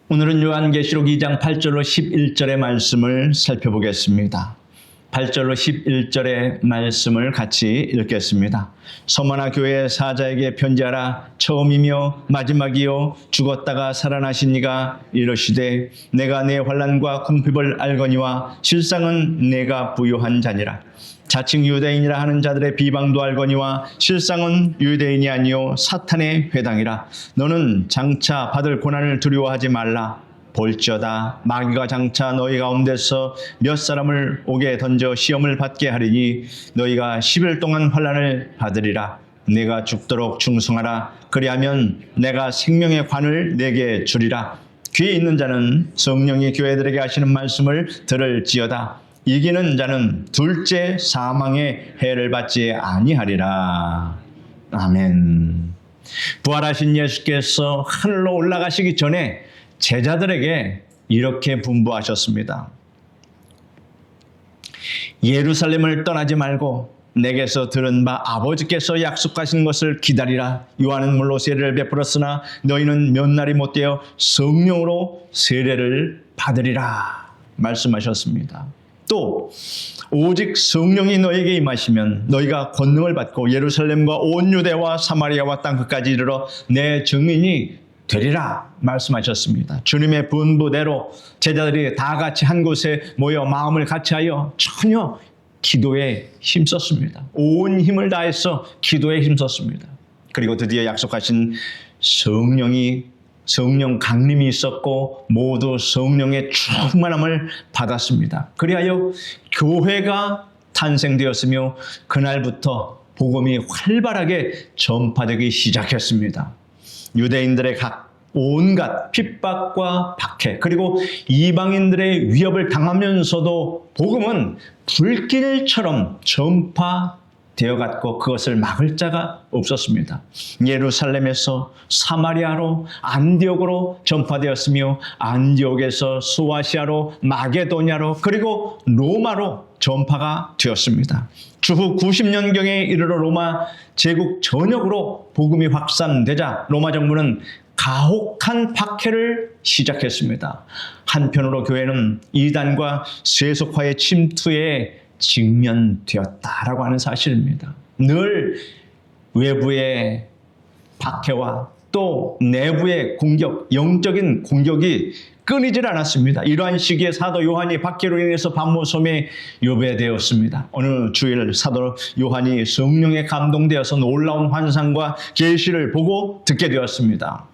오늘은 요한계시록 2장 8절로 11절의 말씀을 살펴보겠습니다. 8절로 11절의 말씀을 같이 읽겠습니다. 서머나 교회 사자에게 편지하라. 처음이며 마지막이요 죽었다가 살아나신 이가 이르시되 내가 내 환난과 궁핍을 알거니와 실상은 내가 부요한 자니라. 자칭 유대인이라 하는 자들의 비방도 알거니와 실상은 유대인이 아니요 사탄의 회당이라. 너는 장차 받을 고난을 두려워하지 말라. 볼지어다 마귀가 장차 너희 가운데서 몇 사람을 옥에 던져 시험을 받게 하리니 너희가 10일 동안 환난을 받으리라. 내가 죽도록 충성하라. 그리하면 내가 생명의 관을 내게 주리라. 귀에 있는 자는 성령이 교회들에게 하시는 말씀을 들을지어다. 이기는 자는 둘째 사망의 해를 받지 아니하리라. 아멘. 부활하신 예수께서 하늘로 올라가시기 전에 제자들에게 이렇게 분부하셨습니다. 예루살렘을 떠나지 말고 내게서 들은 바 아버지께서 약속하신 것을 기다리라. 요한은 물로 세례를 베풀었으나 너희는 몇 날이 못되어 성령으로 세례를 받으리라 말씀하셨습니다. 또 오직 성령이 너에게 임하시면 너희가 권능을 받고 예루살렘과 온 유대와 사마리아와 땅끝까지 이르러 내 증인이 되리라 말씀하셨습니다. 주님의 분부대로 제자들이 다 같이 한 곳에 모여 마음을 같이하여 전혀 기도에 힘썼습니다. 온 힘을 다해서 기도에 힘썼습니다. 그리고 드디어 약속하신 성령 강림이 있었고 모두 성령의 충만함을 받았습니다. 그리하여 교회가 탄생되었으며 그날부터 복음이 활발하게 전파되기 시작했습니다. 유대인들의 온갖 핍박과 박해 그리고 이방인들의 위협을 당하면서도 복음은 불길처럼 전파되어갔고 그것을 막을 자가 없었습니다. 예루살렘에서 사마리아로 안디옥으로 전파되었으며 안디옥에서 소아시아로 마게도냐로 그리고 로마로 전파가 되었습니다. 주후 90년경에 이르러 로마 제국 전역으로 복음이 확산되자 로마 정부는 가혹한 박해를 시작했습니다. 한편으로 교회는 이단과 세속화의 침투에 직면되었다라고 하는 사실입니다. 늘 외부의 박해와 또 내부의 공격, 영적인 공격이 끊이질 않았습니다. 이러한 시기에 사도 요한이 박해로 인해서 밤모섬에 요배되었습니다. 어느 주일 사도 요한이 성령에 감동되어서 놀라운 환상과 계시를 보고 듣게 되었습니다.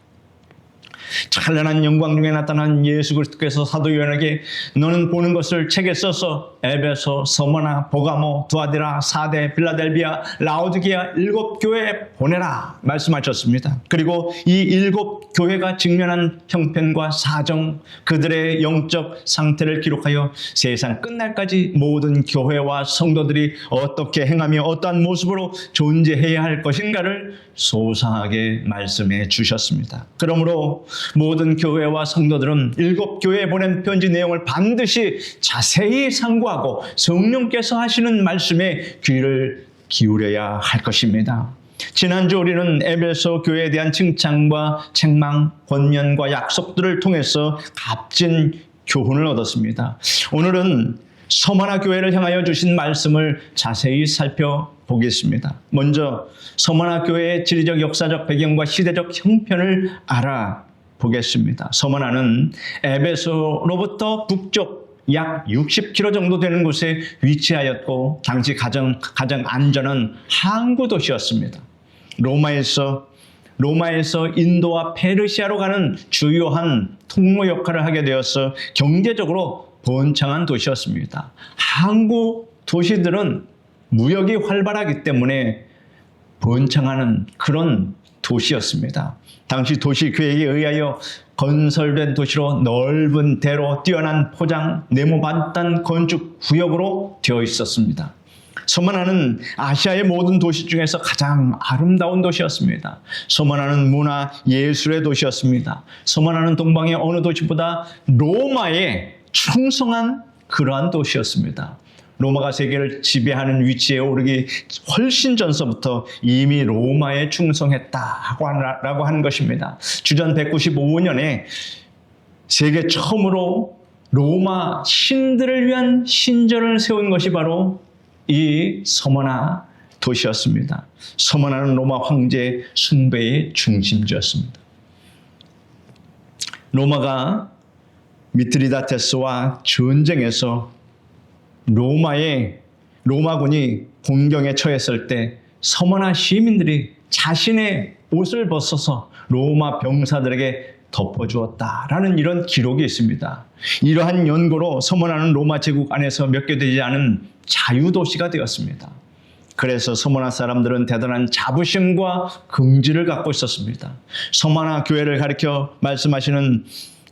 찬란한 영광 중에 나타난 예수 그리스도께서 사도 요한에게 너는 보는 것을 책에 써서 에베소, 서머나, 보가모, 두아디라, 사데, 빌라델비아, 라오디게아 7교회에 보내라 말씀하셨습니다. 그리고 이 7교회가 직면한 형편과 사정, 그들의 영적 상태를 기록하여 세상 끝날까지 모든 교회와 성도들이 어떻게 행하며 어떠한 모습으로 존재해야 할 것인가를 소상하게 말씀해 주셨습니다. 그러므로 모든 교회와 성도들은 7교회에 보낸 편지 내용을 반드시 자세히 상고하고 성령께서 하시는 말씀에 귀를 기울여야 할 것입니다. 지난주 우리는 에베소 교회에 대한 칭찬과 책망, 권면과 약속들을 통해서 값진 교훈을 얻었습니다. 오늘은 서머나 교회를 향하여 주신 말씀을 자세히 살펴보겠습니다. 먼저 서머나 교회의 지리적 역사적 배경과 시대적 형편을 알아보겠습니다. 서머나는 에베소로부터 북쪽 약 60km 정도 되는 곳에 위치하였고 당시 가장 안전한 항구 도시였습니다. 로마에서 인도와 페르시아로 가는 주요한 통로 역할을 하게 되어서 경제적으로 번창한 도시였습니다. 항구 도시들은 무역이 활발하기 때문에 번창하는 그런 도시였습니다. 당시 도시 계획에 의하여 건설된 도시로 넓은 대로 뛰어난 포장, 네모 반단 건축 구역으로 되어 있었습니다. 서머나는 아시아의 모든 도시 중에서 가장 아름다운 도시였습니다. 서머나는 문화 예술의 도시였습니다. 서머나는 동방의 어느 도시보다 로마에 충성한 그러한 도시였습니다. 로마가 세계를 지배하는 위치에 오르기 훨씬 전서부터 이미 로마에 충성했다라고 하는 것입니다. 주전 195년에 세계 처음으로 로마 신들을 위한 신전을 세운 것이 바로 이 서머나 도시였습니다. 서머나는 로마 황제 숭배의 중심지였습니다. 로마가 미트리다테스와 전쟁에서 로마군이 공경에 처했을 때 서머나 시민들이 자신의 옷을 벗어서 로마 병사들에게 덮어주었다라는 이런 기록이 있습니다. 이러한 연고로 서머나는 로마 제국 안에서 몇 개 되지 않은 자유도시가 되었습니다. 그래서 서머나 사람들은 대단한 자부심과 긍지를 갖고 있었습니다. 서머나 교회를 가리켜 말씀하시는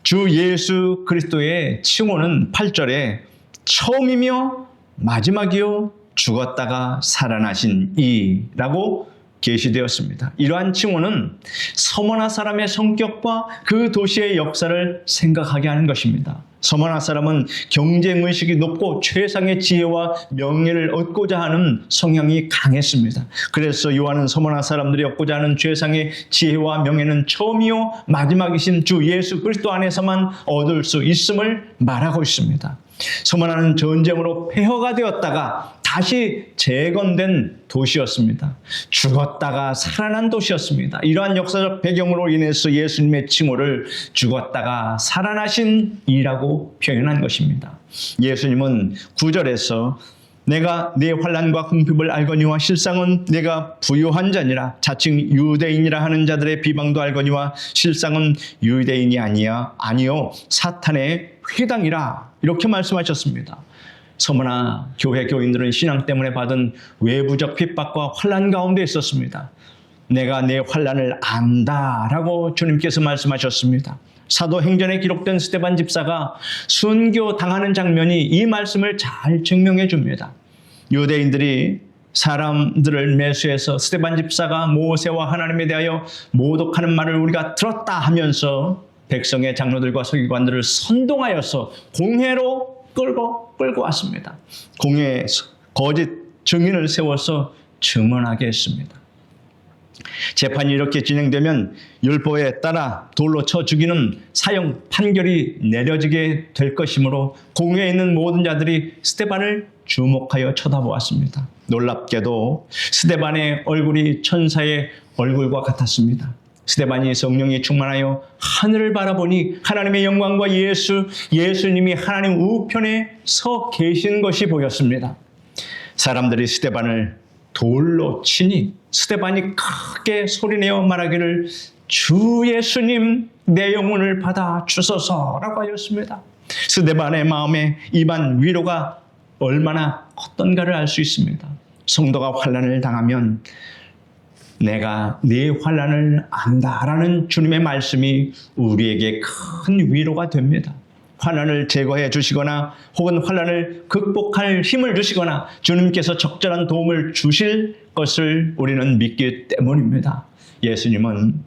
주 예수 그리스도의 칭호는 8절에 처음이며 마지막이요 죽었다가 살아나신 이라고 계시되었습니다. 이러한 칭호는 서머나 사람의 성격과 그 도시의 역사를 생각하게 하는 것입니다. 서머나 사람은 경쟁의식이 높고 최상의 지혜와 명예를 얻고자 하는 성향이 강했습니다. 그래서 요한은 서머나 사람들이 얻고자 하는 최상의 지혜와 명예는 처음이요 마지막이신 주 예수 그리스도 안에서만 얻을 수 있음을 말하고 있습니다. 서머나는 전쟁으로 폐허가 되었다가 다시 재건된 도시였습니다. 죽었다가 살아난 도시였습니다. 이러한 역사적 배경으로 인해서 예수님의 칭호를 죽었다가 살아나신 이라고 표현한 것입니다. 예수님은 9절에서 내가 네 환난과 궁핍을 알거니와 실상은 내가 부요한 자니라 자칭 유대인이라 하는 자들의 비방도 알거니와 실상은 유대인이 아니요 사탄의 회당이라 이렇게 말씀하셨습니다. 서머나 교회 교인들은 신앙 때문에 받은 외부적 핍박과 환난 가운데 있었습니다. 내가 내 환난을 안다라고 주님께서 말씀하셨습니다. 사도행전에 기록된 스데반 집사가 순교당하는 장면이 이 말씀을 잘 증명해 줍니다. 유대인들이 사람들을 매수해서 스데반 집사가 모세와 하나님에 대하여 모독하는 말을 우리가 들었다 하면서 백성의 장로들과 서기관들을 선동하여서 공회로 끌고 왔습니다. 공회에서 거짓 증인을 세워서 증언하게 했습니다. 재판이 이렇게 진행되면 율법에 따라 돌로 쳐 죽이는 사형 판결이 내려지게 될 것이므로 공회에 있는 모든 자들이 스데반을 주목하여 쳐다보았습니다. 놀랍게도 스데반의 얼굴이 천사의 얼굴과 같았습니다. 스데반이 성령이 충만하여 하늘을 바라보니 하나님의 영광과 예수님이 하나님 우편에 서 계신 것이 보였습니다. 사람들이 스데반을 돌로 치니 스데반이 크게 소리내어 말하기를 주 예수님 내 영혼을 받아 주소서라고 하였습니다. 스데반의 마음에 임한 위로가 얼마나 컸던가를 알 수 있습니다. 성도가 환난을 당하면 내가 네 환난을 안다라는 주님의 말씀이 우리에게 큰 위로가 됩니다. 환난을 제거해 주시거나 혹은 환난을 극복할 힘을 주시거나 주님께서 적절한 도움을 주실 것을 우리는 믿기 때문입니다. 예수님은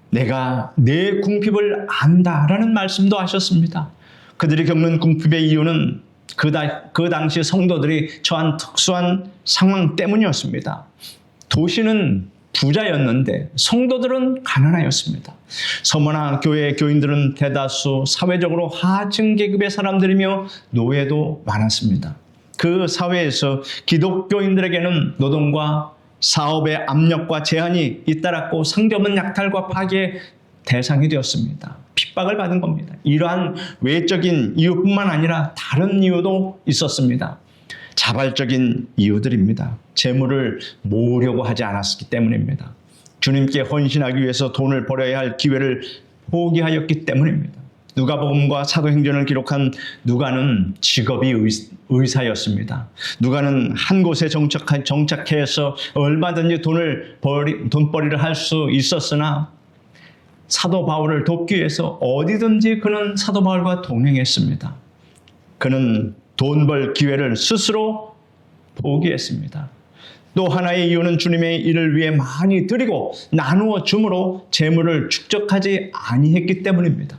내가 내 궁핍을 안다라는 말씀도 하셨습니다. 그들이 겪는 궁핍의 이유는 그 당시 성도들이 처한 특수한 상황 때문이었습니다. 도시는 부자였는데 성도들은 가난하였습니다. 서머나 교회 교인들은 대다수 사회적으로 하층 계급의 사람들이며 노예도 많았습니다. 그 사회에서 기독교인들에게는 노동과 사업의 압력과 제한이 잇따랐고 상대없는 약탈과 파괴의 대상이 되었습니다. 핍박을 받은 겁니다. 이러한 외적인 이유뿐만 아니라 다른 이유도 있었습니다. 자발적인 이유들입니다. 재물을 모으려고 하지 않았기 때문입니다. 주님께 헌신하기 위해서 돈을 벌어야 할 기회를 포기하였기 때문입니다. 누가복음과 사도행전을 기록한 누가는 직업이 의사였습니다. 누가는 한 곳에 정착해서 얼마든지 돈벌이를 할 수 있었으나 사도 바울을 돕기 위해서 어디든지 그는 사도 바울과 동행했습니다. 그는 돈 벌 기회를 스스로 포기했습니다. 또 하나의 이유는 주님의 일을 위해 많이 드리고 나누어 줌으로 재물을 축적하지 아니했기 때문입니다.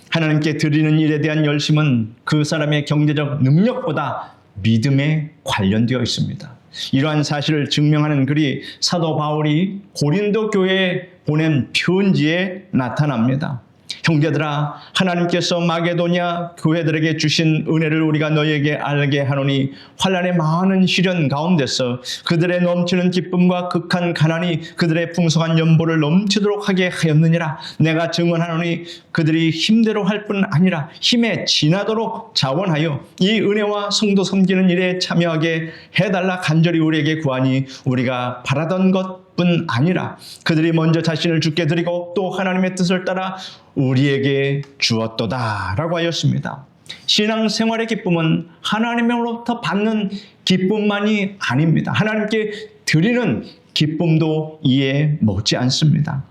하나님께 드리는 일에 대한 열심은 그 사람의 경제적 능력보다 믿음에 관련되어 있습니다. 이러한 사실을 증명하는 글이 사도 바울이 고린도 교회에 보낸 편지에 나타납니다. 형제들아, 하나님께서 마게도냐 교회들에게 주신 은혜를 우리가 너희에게 알게 하노니 환난의 많은 시련 가운데서 그들의 넘치는 기쁨과 극한 가난이 그들의 풍성한 연보를 넘치도록 하게 하였느니라. 내가 증언하노니 그들이 힘대로 할 뿐 아니라 힘에 지나도록 자원하여 이 은혜와 성도 섬기는 일에 참여하게 해달라 간절히 우리에게 구하니 우리가 바라던 것뿐 아니라 그들이 먼저 자신을 주께 드리고 또 하나님의 뜻을 따라 우리에게 주었도다 라고 하였습니다. 신앙생활의 기쁨은 하나님으로부터 받는 기쁨만이 아닙니다. 하나님께 드리는 기쁨도 이에 못지 않습니다.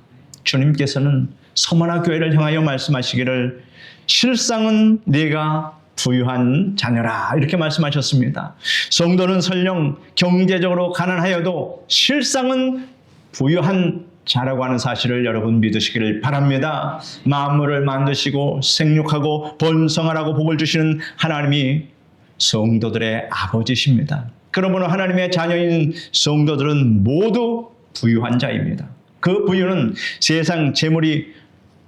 주님께서는 서머나 교회를 향하여 말씀하시기를 실상은 네가 부유한 자녀라 이렇게 말씀하셨습니다. 성도는 설령 경제적으로 가난하여도 실상은 부유한 자라고 하는 사실을 여러분 믿으시기를 바랍니다. 만물을 만드시고 생육하고 번성하라고 복을 주시는 하나님이 성도들의 아버지십니다. 그러므로 하나님의 자녀인 성도들은 모두 부유한 자입니다. 그 부유는 세상 재물이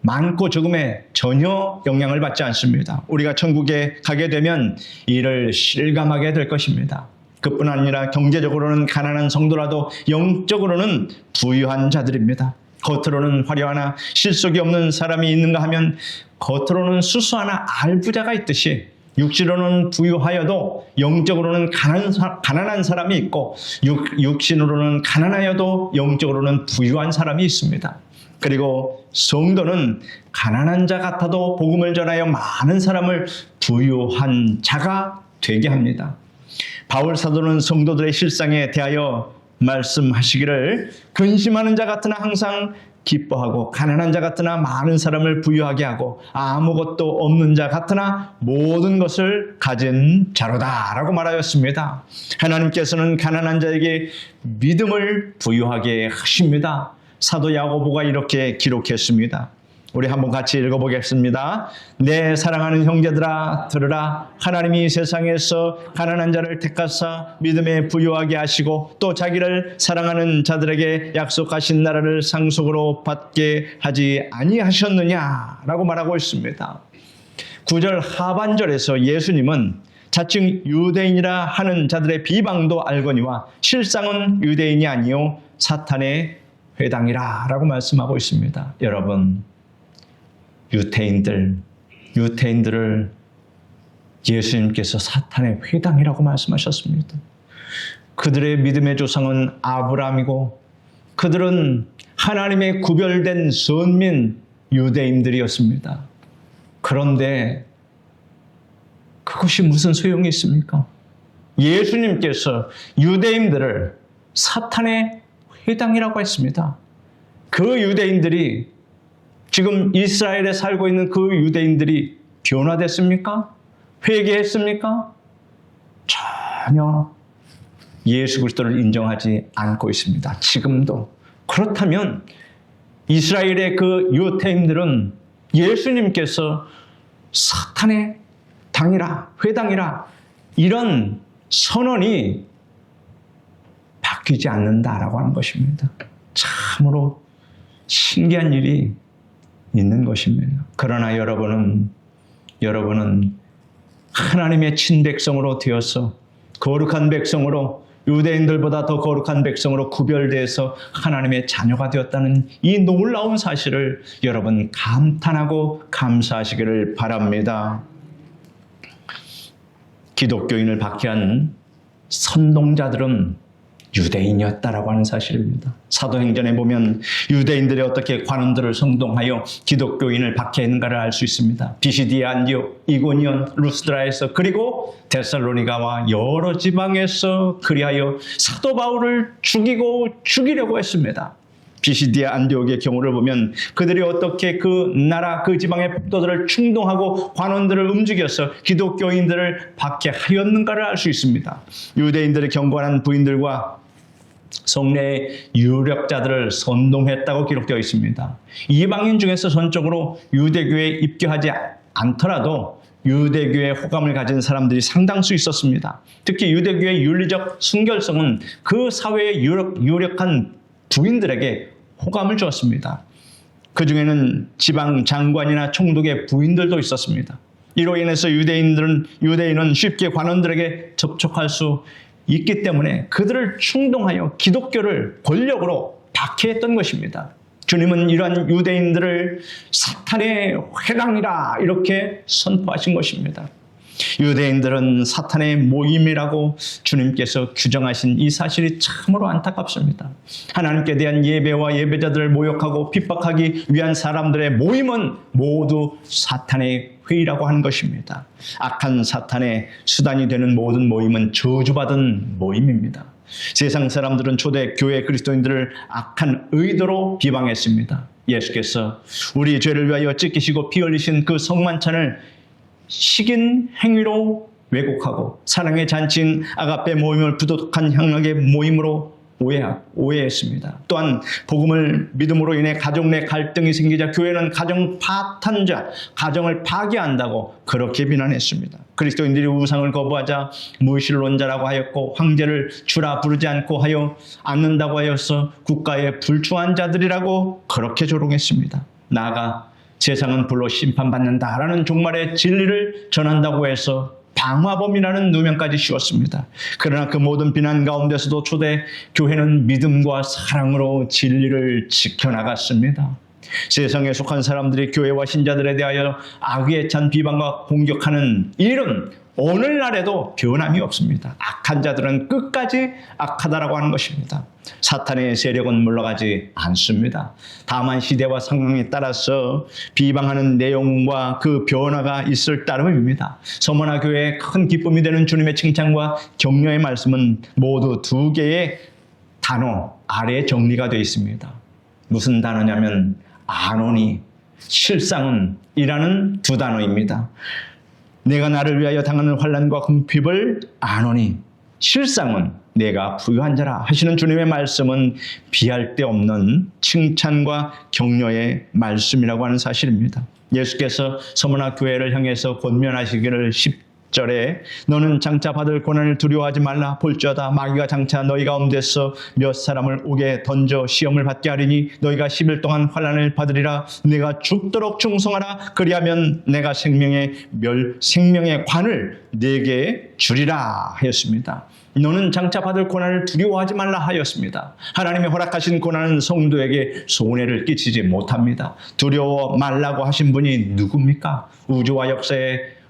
많고 적음에 전혀 영향을 받지 않습니다. 우리가 천국에 가게 되면 이를 실감하게 될 것입니다. 그뿐 아니라 경제적으로는 가난한 성도라도 영적으로는 부유한 자들입니다. 겉으로는 화려하나 실속이 없는 사람이 있는가 하면 겉으로는 수수하나 알부자가 있듯이 육신으로는 부유하여도 영적으로는 가난한 사람이 있고 육신으로는 가난하여도 영적으로는 부유한 사람이 있습니다. 그리고 성도는 가난한 자 같아도 복음을 전하여 많은 사람을 부유한 자가 되게 합니다. 바울 사도는 성도들의 실상에 대하여 말씀하시기를 근심하는 자 같으나 항상 기뻐하고 가난한 자 같으나 많은 사람을 부유하게 하고 아무것도 없는 자 같으나 모든 것을 가진 자로다 라고 말하였습니다. 하나님께서는 가난한 자에게 믿음을 부유하게 하십니다. 사도 야고보가 이렇게 기록했습니다. 우리 한번 같이 읽어보겠습니다. 내 사랑하는 형제들아 들으라. 하나님이 세상에서 가난한 자를 택하사 믿음에 부유하게 하시고 또 자기를 사랑하는 자들에게 약속하신 나라를 상속으로 받게 하지 아니하셨느냐라고 말하고 있습니다. 9절 하반절에서 예수님은 자칭 유대인이라 하는 자들의 비방도 알거니와 실상은 유대인이 아니요 사탄의 회당이라 라고 말씀하고 있습니다. 여러분, 유대인들을 예수님께서 사탄의 회당이라고 말씀하셨습니다. 그들의 믿음의 조상은 아브라함이고 그들은 하나님의 구별된 선민 유대인들이었습니다. 그런데 그것이 무슨 소용이 있습니까? 예수님께서 유대인들을 사탄의 회당이라고 했습니다. 그 유대인들이 지금 이스라엘에 살고 있는 그 유대인들이 변화됐습니까? 회개했습니까? 전혀 예수 그리스도를 인정하지 않고 있습니다. 지금도. 그렇다면 이스라엘의 그 유대인들은 예수님께서 사탄의 당이라 회당이라 이런 선언이 바뀌지 않는다라고 하는 것입니다. 참으로 신기한 일이 있는 것입니다. 그러나 여러분은 하나님의 친백성으로 되어서 거룩한 백성으로 유대인들보다 더 거룩한 백성으로 구별되어서 하나님의 자녀가 되었다는 이 놀라운 사실을 여러분 감탄하고 감사하시기를 바랍니다. 기독교인을 박해한 선동자들은 유대인이었다라고 하는 사실입니다. 사도행전에 보면 유대인들이 어떻게 관원들을 선동하여 기독교인을 박해했는가를 알 수 있습니다. 비시디아, 안디옥, 이고니온, 루스드라에서 그리고 데살로니가와 여러 지방에서 그리하여 사도 바울을 죽이려고 했습니다. 비시디아 안디옥의 경우를 보면 그들이 어떻게 그 나라 그 지방의 폭도들을 충동하고 관원들을 움직여서 기독교인들을 박해하였는가를 알 수 있습니다. 유대인들의 경건한 부인들과 성내의 유력자들을 선동했다고 기록되어 있습니다. 이방인 중에서 전적으로 유대교에 입교하지 않더라도 유대교의 호감을 가진 사람들이 상당수 있었습니다. 특히 유대교의 윤리적 순결성은 그 사회의 유력한 부인들에게 호감을 주었습니다. 그 중에는 지방 장관이나 총독의 부인들도 있었습니다. 이로 인해서 유대인은 쉽게 관원들에게 접촉할 수 있기 때문에 그들을 충동하여 기독교를 권력으로 박해했던 것입니다. 주님은 이러한 유대인들을 사탄의 회당이라 이렇게 선포하신 것입니다. 유대인들은 사탄의 모임이라고 주님께서 규정하신 이 사실이 참으로 안타깝습니다. 하나님께 대한 예배와 예배자들을 모욕하고 핍박하기 위한 사람들의 모임은 모두 사탄의 회의라고 하는 것입니다. 악한 사탄의 수단이 되는 모든 모임은 저주받은 모임입니다. 세상 사람들은 초대 교회 그리스도인들을 악한 의도로 비방했습니다. 예수께서 우리 죄를 위하여 찢기시고 피 흘리신 그 성만찬을 식인 행위로 왜곡하고 사랑의 잔치인 아가페 모임을 부도덕한 향락의 모임으로 오해했습니다. 또한 복음을 믿음으로 인해 가족 내 갈등이 생기자 교회는 가정 파탄자, 가정을 파괴한다고 그렇게 비난했습니다. 그리스도인들이 우상을 거부하자 무신론자라고 하였고 황제를 주라 부르지 않는다고 하여서 국가의 불충한 자들이라고 그렇게 조롱했습니다. 나아가 세상은 불로 심판받는다라는 종말의 진리를 전한다고 해서 방화범이라는 누명까지 씌웠습니다. 그러나 그 모든 비난 가운데서도 초대 교회는 믿음과 사랑으로 진리를 지켜나갔습니다. 세상에 속한 사람들이 교회와 신자들에 대하여 악의에 찬 비방과 공격하는 일은 오늘날에도 변함이 없습니다. 악한 자들은 끝까지 악하다라고 하는 것입니다. 사탄의 세력은 물러가지 않습니다. 다만 시대와 상황에 따라서 비방하는 내용과 그 변화가 있을 따름입니다. 서머나 교회의 큰 기쁨이 되는 주님의 칭찬과 격려의 말씀은 모두 두 개의 단어 아래에 정리가 되어 있습니다. 무슨 단어냐면 아노니, 실상은 이라는 두 단어입니다. 내가 나를 위하여 당하는 환난과 궁핍을 아노니 실상은 내가 부유한 자라 하시는 주님의 말씀은 비할 데 없는 칭찬과 격려의 말씀이라고 하는 사실입니다. 예수께서 서머나 교회를 향해서 권면하시기를 10절에 너는 장차 받을 고난을 두려워하지 말라. 볼지어다 마귀가 장차 너희 가운데서 몇 사람을 옥에 던져 시험을 받게 하리니 너희가 10일 동안 환난을 받으리라. 내가 죽도록 충성하라. 그리하면 내가 생명의 관을 네게 주리라 하였습니다. 너는 장차 받을 고난을 두려워하지 말라 하였습니다. 하나님이 허락하신 고난은 성도에게 손해를 끼치지 못합니다. 두려워 말라고 하신 분이 누굽니까? 우주와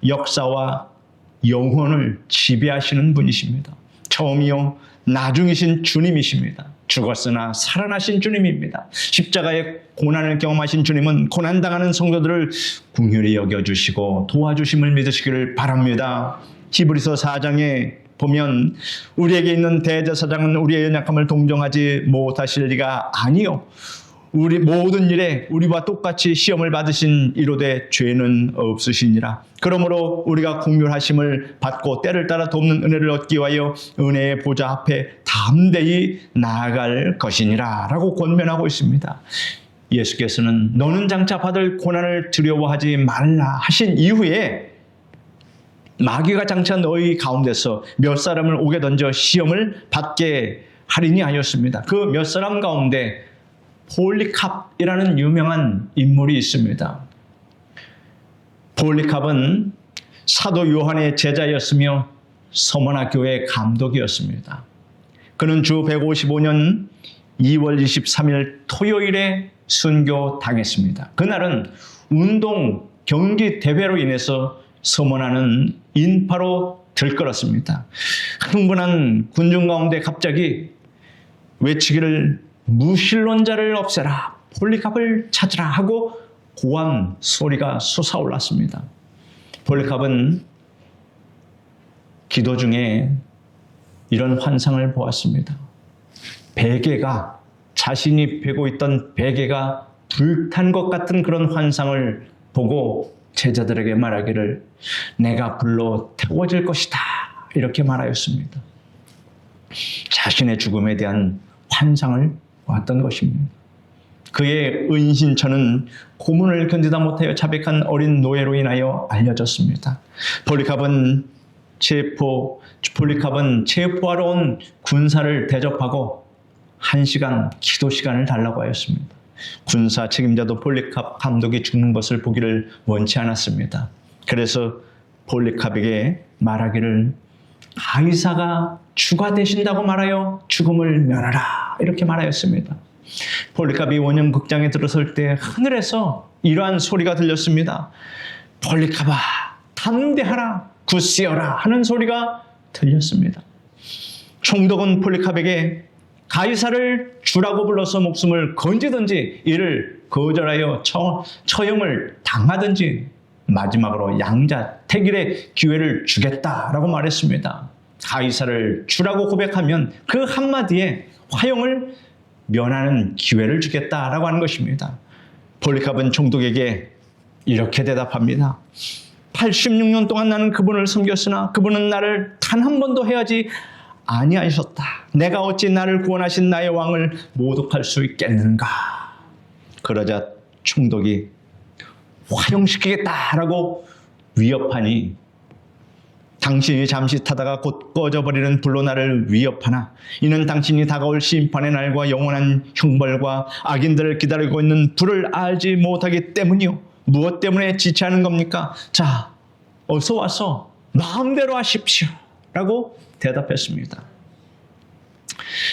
역사와 영혼을 지배하시는 분이십니다. 처음이요 나중이신 주님이십니다. 죽었으나 살아나신 주님입니다. 십자가의 고난을 경험하신 주님은 고난당하는 성도들을 긍휼히 여겨주시고 도와주심을 믿으시기를 바랍니다. 히브리서 4장에 보면 우리에게 있는 대제사장은 우리의 연약함을 동정하지 못하실 리가 아니요 우리 모든 일에 우리와 똑같이 시험을 받으신 이로되 죄는 없으시니라. 그러므로 우리가 긍휼하심을 받고 때를 따라 돕는 은혜를 얻기 위하여 은혜의 보좌 앞에 담대히 나아갈 것이니라 라고 권면하고 있습니다. 예수께서는 너는 장차 받을 고난을 두려워하지 말라 하신 이후에 마귀가 장차 너희 가운데서 몇 사람을 옥에 던져 시험을 받게 하리니 하였습니다. 그 몇 사람 가운데 폴리캅이라는 유명한 인물이 있습니다. 폴리캅은 사도 요한의 제자였으며 서머나 교회의 감독이었습니다. 그는 주 155년 2월 23일 토요일에 순교당했습니다. 그날은 운동 경기 대회로 인해서 서머나는 인파로 들끓었습니다. 흥분한 군중 가운데 갑자기 외치기를 무신론자를 없애라, 폴리캅을 찾으라 하고 고함 소리가 솟아올랐습니다. 폴리캅은 기도 중에 이런 환상을 보았습니다. 베개가 자신이 베고 있던 베개가 불탄 것 같은 그런 환상을 보고 제자들에게 말하기를 내가 불로 태워질 것이다 이렇게 말하였습니다. 자신의 죽음에 대한 환상을 보았던 것입니다. 그의 은신처는 고문을 견디다 못하여 자백한 어린 노예로 인하여 알려졌습니다. 폴리캅은 체포하러 온 군사를 대접하고 1시간 기도 시간을 달라고 하였습니다. 군사 책임자도 폴리캅 감독이 죽는 것을 보기를 원치 않았습니다. 그래서 폴리캅에게 말하기를 가이사가 주가 되신다고 말하여 죽음을 면하라 이렇게 말하였습니다. 폴리캅이 원형 극장에 들어설 때 하늘에서 이러한 소리가 들렸습니다. 폴리캅아 담대하라 굳세어라 하는 소리가 들렸습니다. 총독은 폴리캅에게 가이사를 주라고 불러서 목숨을 건지든지 이를 거절하여 처형을 당하든지 마지막으로 양자택일의 기회를 주겠다라고 말했습니다. 가이사를 주라고 고백하면 그 한마디에 화형을 면하는 기회를 주겠다라고 하는 것입니다. 폴리캅은 총독에게 이렇게 대답합니다. 86년 동안 나는 그분을 섬겼으나 그분은 나를 단 한 번도 해하지 아니하셨다. 내가 어찌 나를 구원하신 나의 왕을 모독할 수 있겠는가. 그러자 총독이 화형시키겠다라고 위협하니 당신이 잠시 타다가 곧 꺼져버리는 불로 나를 위협하나 이는 당신이 다가올 심판의 날과 영원한 형벌과 악인들을 기다리고 있는 불을 알지 못하기 때문이요. 무엇 때문에 지체하는 겁니까? 자, 어서 와서 마음대로 하십시오 라고 대답했습니다.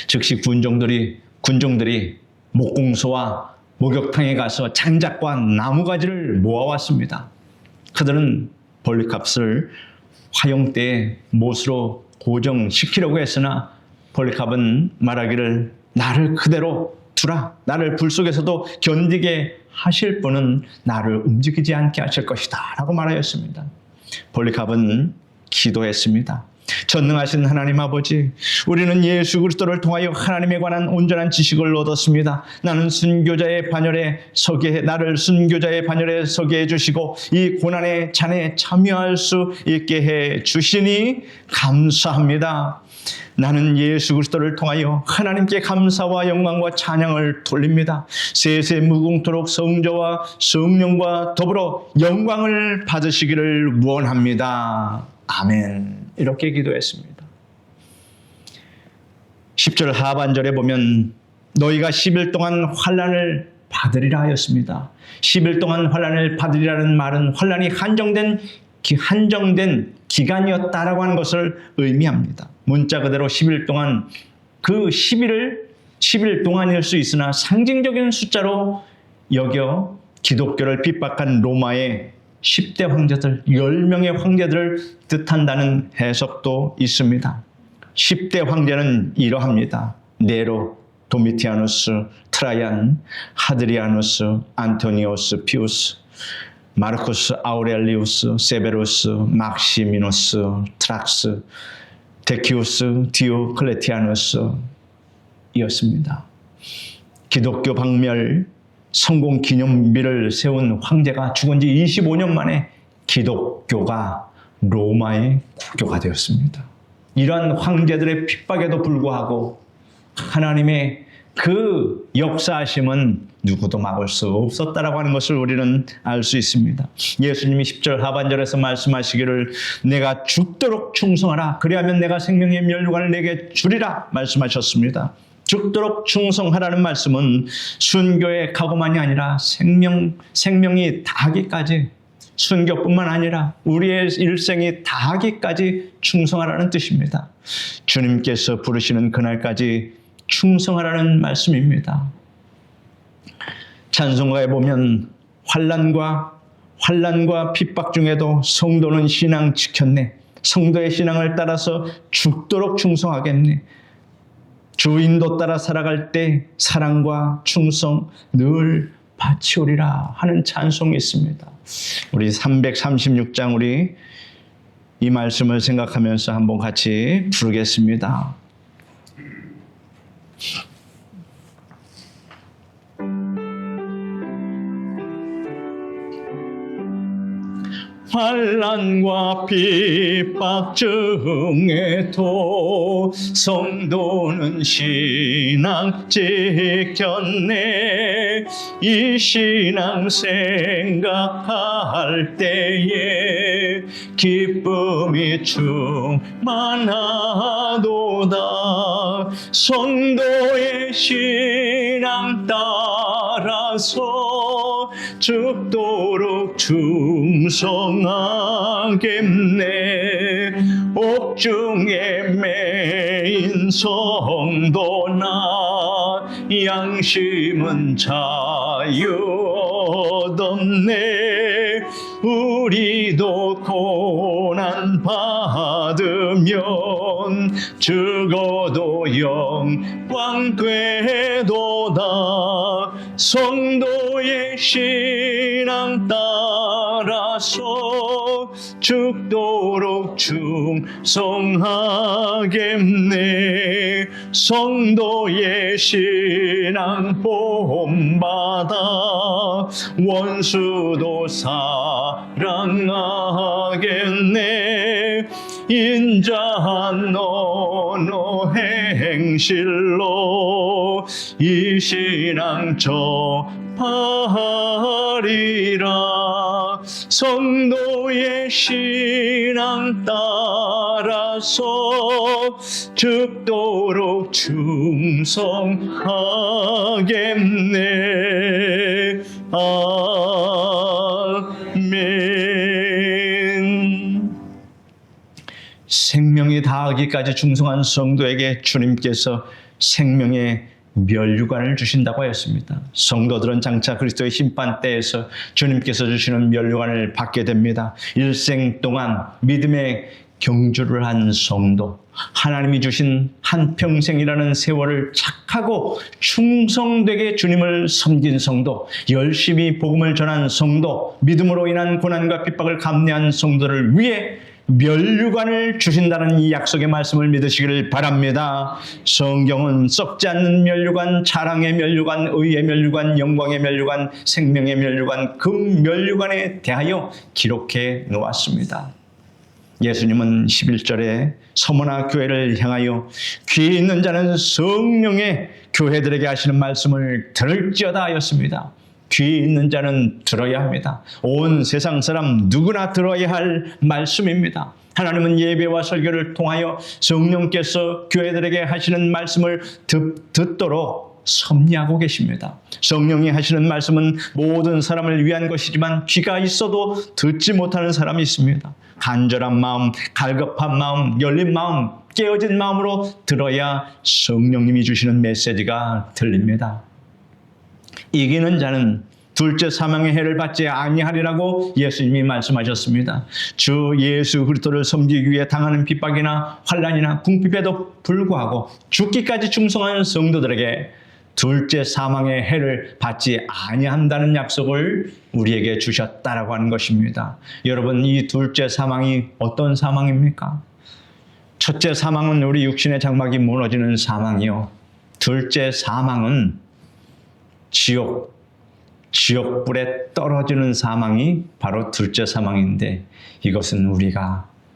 즉시 군종들이 목공소와 목욕탕에 가서 장작과 나무가지를 모아왔습니다. 그들은 폴리캅을 화형대에 못으로 고정시키려고 했으나 폴리캅은 말하기를 나를 그대로 두라. 나를 불 속에서도 견디게 하실 분은 나를 움직이지 않게 하실 것이다 라고 말하였습니다. 폴리캅은 기도했습니다. 전능하신 하나님 아버지, 우리는 예수 그리스도를 통하여 하나님에 관한 온전한 지식을 얻었습니다. 나를 순교자의 반열에 서게 해주시고 이 고난의 잔에 참여할 수 있게 해주시니 감사합니다. 나는 예수 그리스도를 통하여 하나님께 감사와 영광과 찬양을 돌립니다. 세세 무궁토록 성자와 성령과 더불어 영광을 받으시기를 원합니다. 아멘. 이렇게 기도했습니다. 10절 하반절에 보면 너희가 10일 동안 환난을 받으리라 하였습니다. 10일 동안 환난을 받으리라는 말은 환난이 한정된 기간이었다라고 하는 것을 의미합니다. 문자 그대로 10일 동안 그 10일 동안일 수 있으나 상징적인 숫자로 여겨 기독교를 핍박한 로마의 10대 황제들, 10명의 황제들을 뜻한다는 해석도 있습니다. 10대 황제는 이러합니다. 네로, 도미티아누스, 트라이안, 하드리아누스, 안토니오스, 피우스, 마르쿠스 아우렐리우스, 세베루스, 막시미누스, 트락스, 데키우스, 디오클레티아누스 이었습니다. 기독교 박멸 성공 기념비를 세운 황제가 죽은 지 25년 만에 기독교가 로마의 국교가 되었습니다. 이러한 황제들의 핍박에도 불구하고 하나님의 그 역사하심은 누구도 막을 수 없었다라고 하는 것을 우리는 알 수 있습니다. 예수님이 10절 하반절에서 말씀하시기를 내가 죽도록 충성하라. 그리하면 내가 생명의 면류관을 내게 주리라 말씀하셨습니다. 죽도록 충성하라는 말씀은 순교의 각오만이 아니라 생명이 다하기까지, 순교뿐만 아니라 우리의 일생이 다하기까지 충성하라는 뜻입니다. 주님께서 부르시는 그날까지 충성하라는 말씀입니다. 찬송가에 보면 환난과 핍박 중에도 성도는 신앙 지켰네. 성도의 신앙을 따라서 죽도록 충성하겠네. 주인도 따라 살아갈 때 사랑과 충성 늘 바치오리라 하는 찬송이 있습니다. 우리 336장 우리 이 말씀을 생각하면서 한번 같이 부르겠습니다. 환난과 핍박 중에도 성도는 신앙 지켰네. 이 신앙 생각할 때에 기쁨이 충만하도다. 성도의 신앙 따라서 죽도록 충성하겠네. 옥중에 매인 성도나 양심은 자유 얻었네. 우리도 고난 받으면 죽어도 영광 되도다. 성도의 신앙 따라서 죽도록 충성하겠네. 성도의 신앙 본받아 원수도 사랑하겠네. 인자한 어느 행실로 이 신앙 전하리라. 성도의 신앙 따라서 죽도록 충성하겠네. 아멘. 생명이 다하기까지 충성한 성도에게 주님께서 생명의 멸류관을 주신다고 하였습니다. 성도들은 장차 그리스도의 심판대에서 주님께서 주시는 멸류관을 받게 됩니다. 일생 동안 믿음의 경주를 한 성도, 하나님이 주신 한평생이라는 세월을 착하고 충성되게 주님을 섬긴 성도, 열심히 복음을 전한 성도, 믿음으로 인한 고난과 핍박을 감내한 성도를 위해 멸류관을 주신다는 이 약속의 말씀을 믿으시기를 바랍니다. 성경은 썩지 않는 멸류관, 자랑의 멸류관, 의의 멸류관, 영광의 멸류관, 생명의 멸류관, 그 멸류관에 대하여 기록해 놓았습니다. 예수님은 11절에 서머나 교회를 향하여 귀 있는 자는 성령의 교회들에게 하시는 말씀을 들을지어다 하였습니다. 귀 있는 자는 들어야 합니다. 온 세상 사람 누구나 들어야 할 말씀입니다. 하나님은 예배와 설교를 통하여 성령께서 교회들에게 하시는 말씀을 듣도록 섭리하고 계십니다. 성령이 하시는 말씀은 모든 사람을 위한 것이지만 귀가 있어도 듣지 못하는 사람이 있습니다. 간절한 마음, 갈급한 마음, 열린 마음, 깨어진 마음으로 들어야 성령님이 주시는 메시지가 들립니다. 이기는 자는 둘째 사망의 해를 받지 아니하리라고 예수님이 말씀하셨습니다. 주 예수 그리스도를 섬기기 위해 당하는 핍박이나 환난이나 궁핍에도 불구하고 죽기까지 충성하는 성도들에게 둘째 사망의 해를 받지 아니한다는 약속을 우리에게 주셨다라고 하는 것입니다. 여러분, 이 둘째 사망이 어떤 사망입니까? 첫째 사망은 우리 육신의 장막이 무너지는 사망이요. 둘째 사망은 지옥불에 떨어지는 사망이 바로 둘째 사망인데, 이것은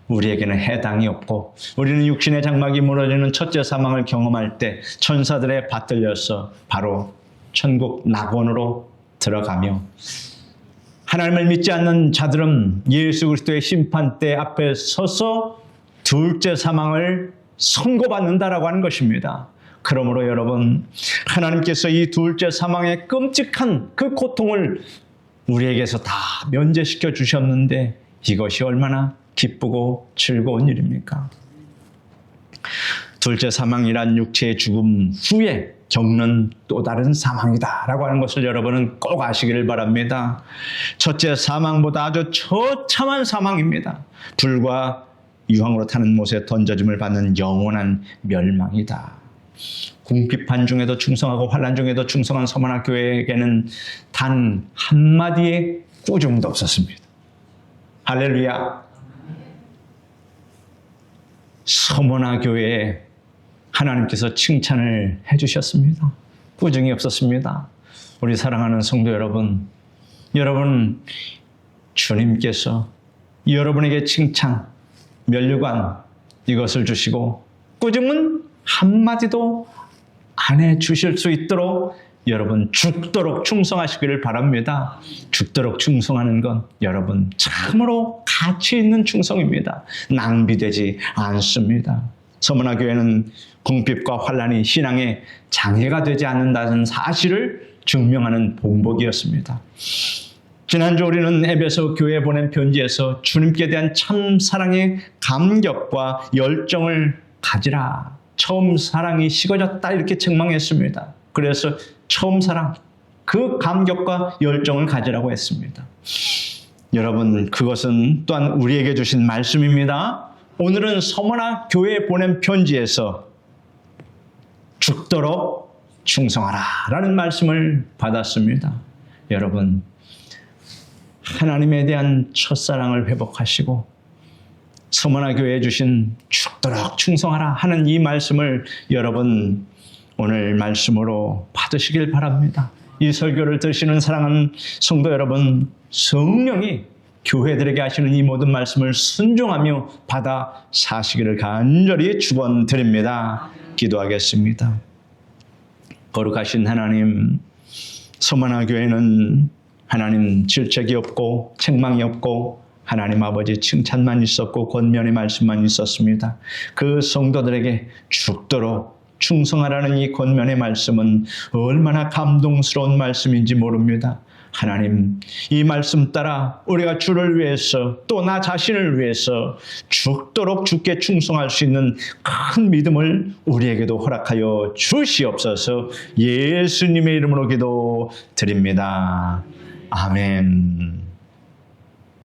우리에게는 해당이 없고, 우리는 육신의 장막이 무너지는 첫째 사망을 경험할 때 천사들의 받들려서 바로 천국 낙원으로 들어가며, 하나님을 믿지 않는 자들은 예수 그리스도의 심판대 앞에 서서 둘째 사망을 선고받는다라고 하는 것입니다. 그러므로 여러분, 하나님께서 이 둘째 사망의 끔찍한 그 고통을 우리에게서 다 면제시켜 주셨는데, 이것이 얼마나 기쁘고 즐거운 일입니까? 둘째 사망이란 육체의 죽음 후에 겪는 또 다른 사망이다라고 하는 것을 여러분은 꼭 아시기를 바랍니다. 첫째 사망보다 아주 처참한 사망입니다. 불과 유황으로 타는 못에 던져짐을 받는 영원한 멸망이다. 궁핍한 중에도 충성하고 환난 중에도 충성한 서머나 교회에게는 단 한마디의 꾸중도 없었습니다. 할렐루야. 서머나 교회에 하나님께서 칭찬을 해주셨습니다. 꾸중이 없었습니다. 우리 사랑하는 성도 여러분, 주님께서 여러분에게 칭찬, 면류관 이것을 주시고 꾸중은 한마디도 안 해주실 수 있도록 여러분 죽도록 충성하시기를 바랍니다. 죽도록 충성하는 건 여러분 참으로 가치 있는 충성입니다. 낭비되지 않습니다. 서문화 교회는 궁핍과 환난이 신앙의 장애가 되지 않는다는 사실을 증명하는 본보기였습니다. 지난주 우리는 에베소 교회에 보낸 편지에서 주님께 대한 참 사랑의 감격과 열정을 가지라. 처음 사랑이 식어졌다 이렇게 책망했습니다. 그래서 처음 사랑, 그 감격과 열정을 가지라고 했습니다. 여러분, 그것은 또한 우리에게 주신 말씀입니다. 오늘은 서문화 교회에 보낸 편지에서 죽도록 충성하라 라는 말씀을 받았습니다. 여러분, 하나님에 대한 첫사랑을 회복하시고 서문화 교회에 주신 죽도록 충성하라 하는 이 말씀을 여러분 오늘 말씀으로 받으시길 바랍니다. 이 설교를 들으시는 사랑하는 성도 여러분, 성령이 교회들에게 하시는 이 모든 말씀을 순종하며 받아 사시기를 간절히 축원드립니다. 기도하겠습니다. 거룩하신 하나님, 서문화 교회는 하나님 질책이 없고 책망이 없고 하나님 아버지 칭찬만 있었고 권면의 말씀만 있었습니다. 그 성도들에게 죽도록 충성하라는 이 권면의 말씀은 얼마나 감동스러운 말씀인지 모릅니다. 하나님, 이 말씀 따라 우리가 주를 위해서 또 나 자신을 위해서 죽도록 주께 충성할 수 있는 큰 믿음을 우리에게도 허락하여 주시옵소서. 예수님의 이름으로 기도드립니다. 아멘.